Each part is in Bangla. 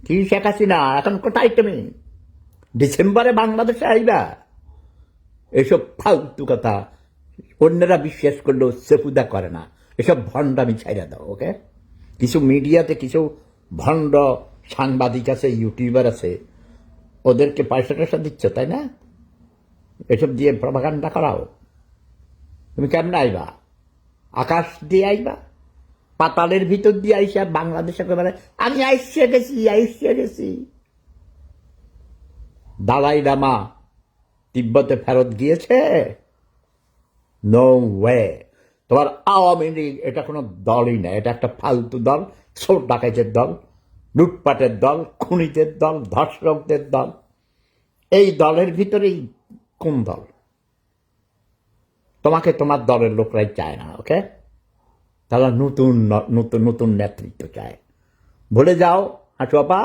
কি শেখ হাসিনা এখন কোথায় তুমি? ডিসেম্বরে বাংলাদেশে আইবা? এসব ফালতু কথা অন্যরা বিশ্বাস করলেও সেফুদা করে না। এসব ভণ্ডামি ছাইড়া দাও, ওকে? কিছু মিডিয়াতে কিছু ভণ্ড সাংবাদিক আছে, ইউটিউবার আছে, ওদেরকে পয়সা টয়সা দিচ্ছ, তাই না? এসব দিয়ে প্রপাগান্ডা করাও। তুমি কেমন আইবা? আকাশ দিয়ে আইবা? পাতালের ভিতর দিয়ে আইসা বাংলাদেশ একেবারে আমি আইসে গেছি। দালাই লামা তিব্বতে ফেরত গিয়েছে? No way. তোমার আওয়ামী লীগ এটা কোনো দলই না, এটা একটা ফালতু দল, চোর ডাকাইতের দল, লুটপাটের দল, খুনিদের দল, ধর্ষকদের দল। এই দলের ভিতরেই কোন দল? তোমাকে তোমার দলের লোকরাই চায় না, ওকে? তারা নতুন নতুন নতুন নেতৃত্ব চায়। ভুলে যাও হাঁটু আপা,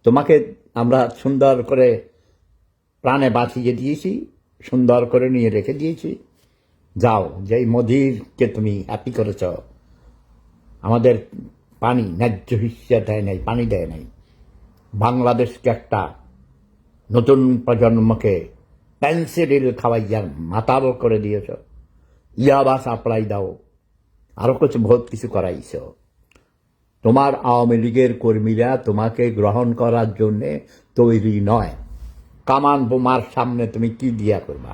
তোমাকে আমরা সুন্দর করে প্রাণে বাঁচিয়ে দিয়েছি, সুন্দর করে নিয়ে রেখে দিয়েছি। যাও, যেই মোদিরকে তুমি হ্যাপি করেছ, আমাদের পানি ন্যায্য হিস্যা দেয় নাই, পানি দেয় নাই। বাংলাদেশকে একটা নতুন প্রজন্মকে পেন্সিডিল খাওয়াইয়া মাতাল করে দিয়েছ, ইয়াবা সাপ্লাই দাও, আরো বহুত কিছু করাইছ। তোমার আওয়ামী লীগের কর্মীরা তোমাকে গ্রহণ করার জন্যে তৈরি নয়। কামান বোমার সামনে তুমি কি দিয়া করবা?